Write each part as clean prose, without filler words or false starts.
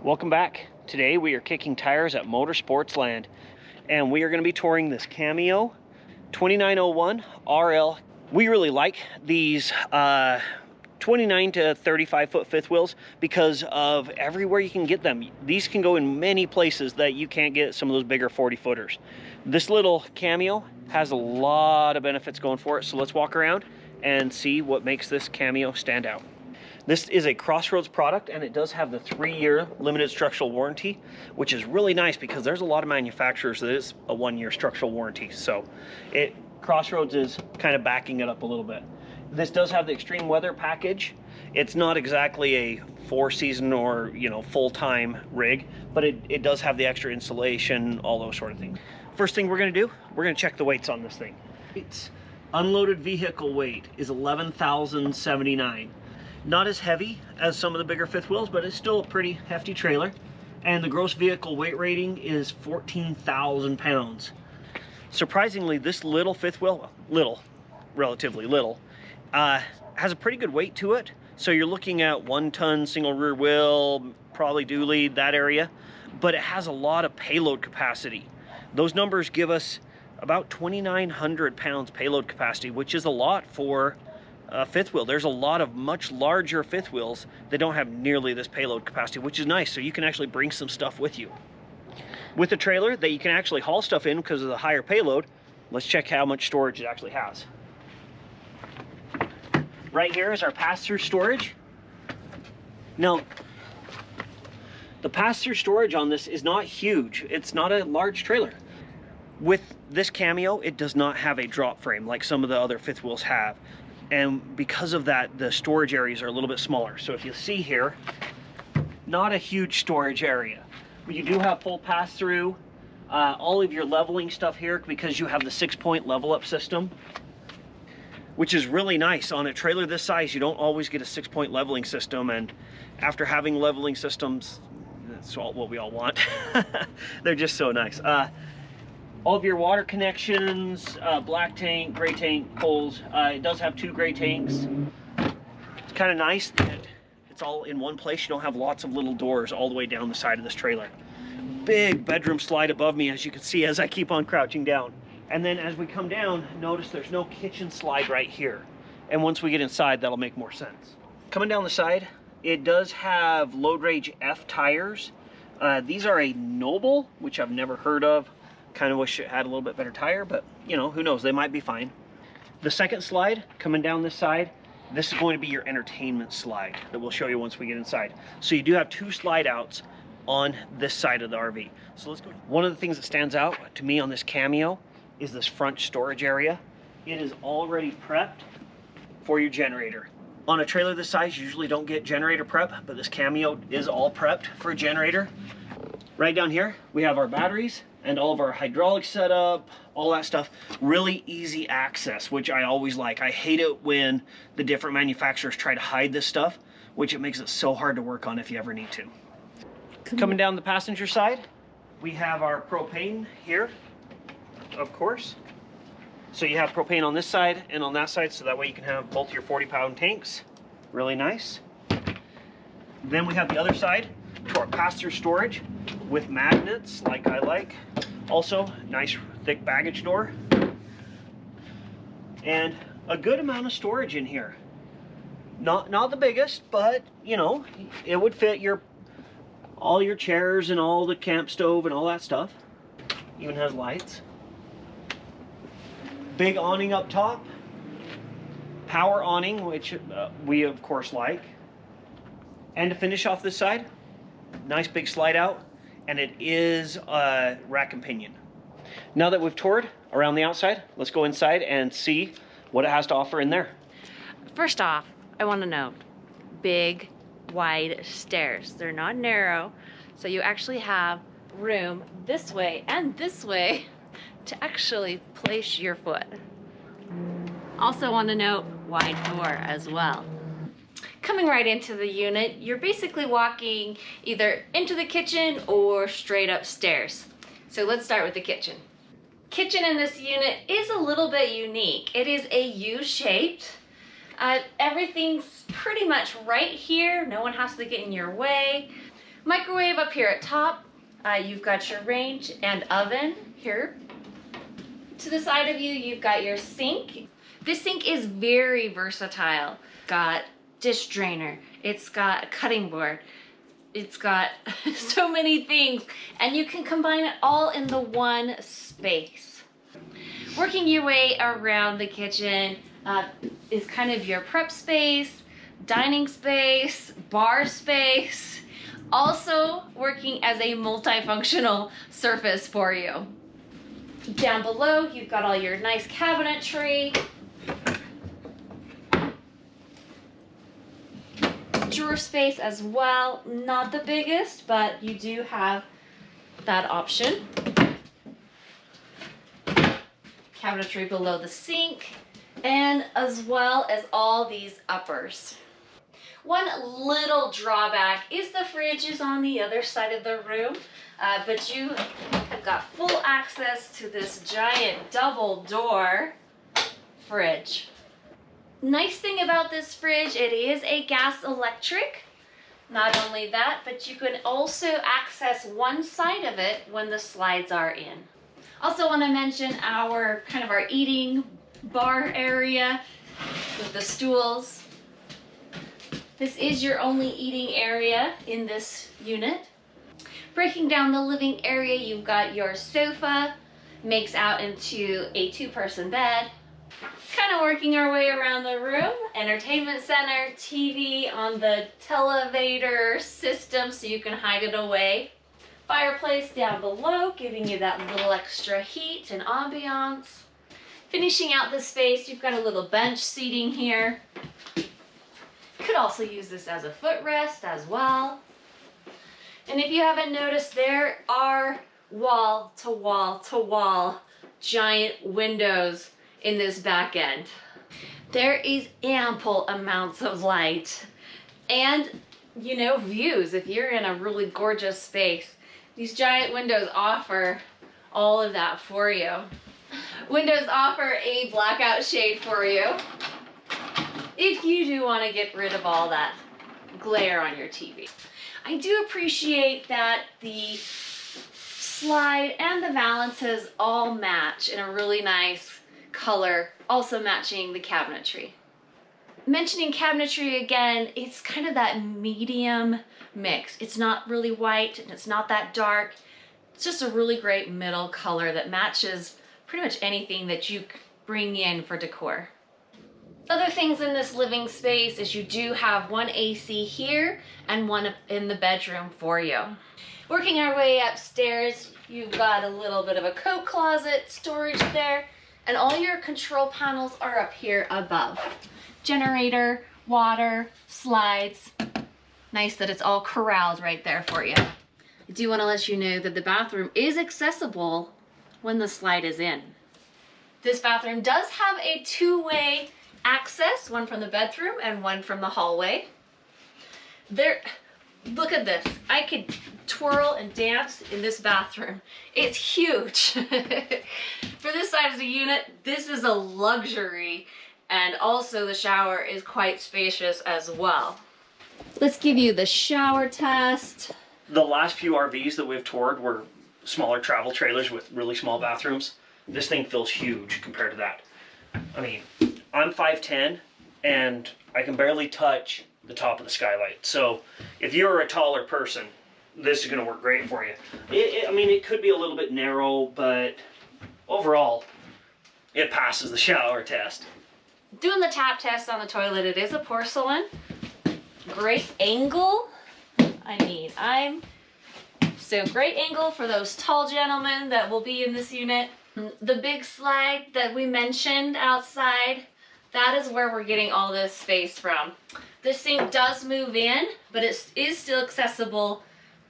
Welcome back. Today we are kicking tires at Motorsports Land, and we are going to be touring this Cameo 2901 RL. We really like these 29 to 35 foot fifth wheels because of everywhere you can get them. These can go in many places that you can't get some of those bigger 40 footers. This little Cameo has a lot of benefits going for it, so let's walk around and see what makes this Cameo stand out. This is a Crossroads product, and it does have the 3-year limited structural warranty, which is really nice because there's a lot of manufacturers that is a 1-year structural warranty. So Crossroads is kind of backing it up a little bit. This does have the extreme weather package. It's not exactly a 4-season or full-time rig, but it does have the extra insulation, all those sort of things. First thing we're going to do, we're going to check the weights on this thing. Its unloaded vehicle weight is 11,079. Not as heavy as some of the bigger fifth wheels, but it's still a pretty hefty trailer. And the gross vehicle weight rating is 14,000 pounds. Surprisingly, this little fifth wheel, relatively little, has a pretty good weight to it. So you're looking at 1-ton single rear wheel, probably dually, that area, but it has a lot of payload capacity. Those numbers give us about 2,900 pounds payload capacity, which is a lot for fifth wheel. There's a lot of much larger fifth wheels that don't have nearly this payload capacity, which is nice. So you can actually bring some stuff with you. With a trailer that you can actually haul stuff in because of the higher payload, let's check how much storage it actually has. Right here is our pass-through storage. Now, the pass-through storage on this is not huge. It's not a large trailer. With this Cameo, it does not have a drop frame like some of the other fifth wheels have. And because of that, the storage areas are a little bit smaller. So if you see here, not a huge storage area. But you do have full pass-through, all of your leveling stuff here because you have the 6-point level up system, which is really nice. On a trailer this size, you don't always get a 6-point leveling system. And after having leveling systems, that's what we all want. They're just so nice. All of your water connections, black tank, gray tank, poles. It does have 2 gray tanks. It's kind of nice that it's all in one place. You don't have lots of little doors all the way down the side of this trailer. Big bedroom slide above me, as you can see as I keep on crouching down. And then as we come down, notice there's no kitchen slide right here. And once we get inside, that'll make more sense. Coming down the side, it does have load range F tires. These are a Noble, which I've never heard of. Kind of wish it had a little bit better tire, but who knows, they might be fine. The second slide coming down this side, this is going to be your entertainment slide that we'll show you once we get inside. So you do have 2 slide outs on this side of the RV. So let's go. One of the things that stands out to me on this Cameo is this front storage area. It is already prepped for your generator. On a trailer this size, you usually don't get generator prep, but this Cameo is all prepped for a generator. Right down here, we have our batteries and all of our hydraulic setup, all that stuff. Really easy access, which I always like. I hate it when the different manufacturers try to hide this stuff, which it makes it so hard to work on if you ever need to. Coming down the passenger side, we have our propane here, of course. So you have propane on this side and on that side, so that way you can have both your 40-pound tanks. Really nice. Then we have the other side to our pass-through storage with magnets, like I like. Also, nice thick baggage door. And a good amount of storage in here. Not the biggest, but it would fit all your chairs and all the camp stove and all that stuff. Even has lights. Big awning up top. Power awning, which we of course like. And to finish off this side, nice big slide out, and it is rack and pinion. Now that we've toured around the outside, let's go inside and see what it has to offer in there. First off, I want to note, big, wide stairs. They're not narrow, so you actually have room this way and this way to actually place your foot. Also want to note, wide door as well. Coming right into the unit, you're basically walking either into the kitchen or straight upstairs. So let's start with the kitchen. Kitchen in this unit is a little bit unique. It is a U-shaped. Everything's pretty much right here. No one has to get in your way. Microwave up here at top. You've got your range and oven here. To the side of you, you've got your sink. This sink is very versatile. Got dish drainer, it's got a cutting board, it's got so many things, and you can combine it all in the one space. Working your way around the kitchen is kind of your prep space, dining space, bar space, also working as a multifunctional surface for you. Down below, you've got all your nice cabinetry, drawer space as well. Not the biggest, but you do have that option. Cabinetry below the sink, and as well as all these uppers. One little drawback is the fridge is on the other side of the room, but you have got full access to this giant double door fridge. Nice thing about this fridge, it is a gas electric. Not only that, but you can also access one side of it when the slides are in. Also want to mention our eating bar area with the stools. This is your only eating area in this unit. Breaking down the living area, you've got your sofa, makes out into a 2-person bed. Kind of working our way around the room. Entertainment center, TV on the televator system so you can hide it away. Fireplace down below, giving you that little extra heat and ambiance. Finishing out the space, you've got a little bench seating here. Could also use this as a footrest as well. And if you haven't noticed, there are wall to wall to wall giant windows in this back end. There is ample amounts of light and, you know, views. If you're in a really gorgeous space, these giant windows offer all of that for you. Windows offer a blackout shade for you if you do want to get rid of all that glare on your TV. I do appreciate that the slide and the valances all match in a really nice color, also matching the cabinetry. Mentioning cabinetry again, it's kind of that medium mix. It's not really white and it's not that dark. It's just a really great middle color that matches pretty much anything that you bring in for decor. Other things in this living space is you do have one AC here and one in the bedroom for you. Working our way upstairs, you've got a little bit of a coat closet storage there, and all your control panels are up here above. Generator, water, slides. Nice that it's all corralled right there for you. I do want to let you know that the bathroom is accessible when the slide is in. This bathroom does have a 2-way access, one from the bedroom and one from the hallway. Look at this. I could twirl and dance in this bathroom. It's huge. For this size of the unit, this is a luxury, and also the shower is quite spacious as well. Let's give you the shower test. The last few RVs that we've toured were smaller travel trailers with really small bathrooms. This thing feels huge compared to that. I mean, I'm 5'10", and I can barely touch the top of the skylight. So if you're a taller person, this is going to work great for you. I mean, it could be a little bit narrow, but overall, it passes the shower test. Doing the tap test on the toilet, it is a porcelain. Great angle. I mean, great angle for those tall gentlemen that will be in this unit. The big slide that we mentioned outside, that is where we're getting all this space from. The sink does move in, but it is still accessible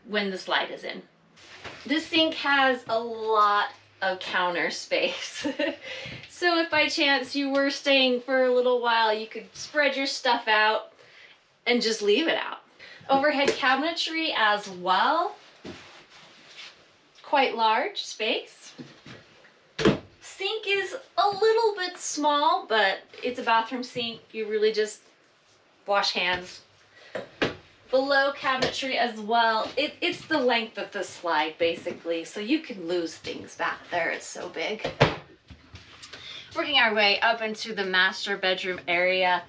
when the slide is in. This sink has a lot of counter space. So if by chance you were staying for a little while, you could spread your stuff out and just leave it out. Overhead cabinetry as well. Quite large space. Sink is a little bit small, but it's a bathroom sink. You really just wash hands. below cabinetry as well. It's the length of the slide basically, so you can lose things back there. It's so big. Working our way up into the master bedroom area.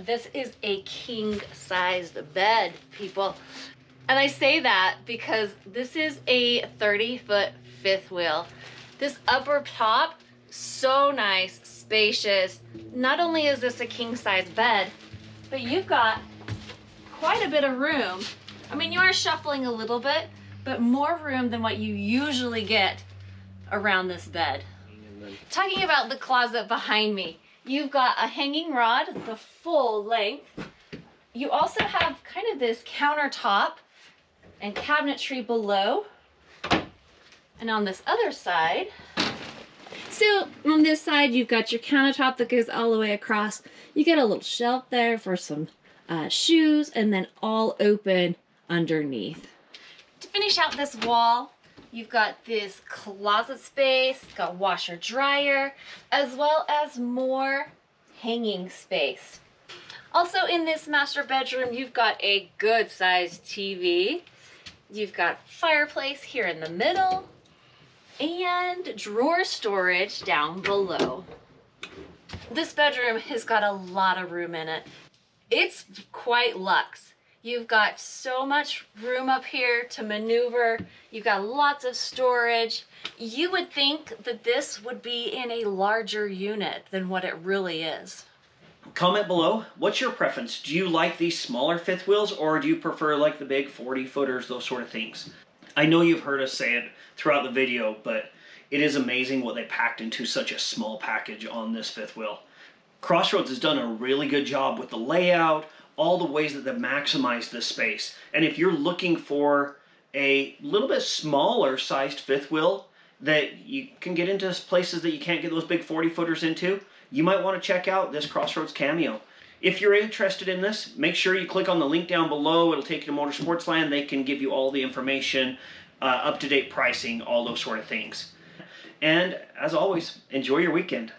This is a king-sized bed, people. And I say that because this is a 30-foot fifth wheel. This upper top, so nice, spacious. Not only is this a king-size bed, but you've got quite a bit of room. I mean, you are shuffling a little bit, but more room than what you usually get around this bed. Talking about the closet behind me, you've got a hanging rod, the full length. You also have kind of this countertop and cabinetry below. And on this other side, so on this side, you've got your countertop that goes all the way across. You get a little shelf there for some shoes, and then all open underneath. To finish out this wall, you've got this closet space, it's got washer dryer, as well as more hanging space. Also in this master bedroom, you've got a good sized TV. You've got fireplace here in the middle and drawer storage down below. This bedroom has got a lot of room in it. It's quite luxe. You've got so much room up here to maneuver. You've got lots of storage. You would think that this would be in a larger unit than what it really is. Comment below, what's your preference? Do you like these smaller fifth wheels, or do you prefer like the big 40-footers, those sort of things? I know you've heard us say it throughout the video, but it is amazing what they packed into such a small package on this fifth wheel. Crossroads has done a really good job with the layout, all the ways that they've maximized this space. And if you're looking for a little bit smaller sized fifth wheel that you can get into places that you can't get those big 40-footers into, you might want to check out this Crossroads Cameo. If you're interested in this, make sure you click on the link down below. It'll take you to Motorsportsland. They can give you all the information, up-to-date pricing, all those sort of things. And as always, enjoy your weekend.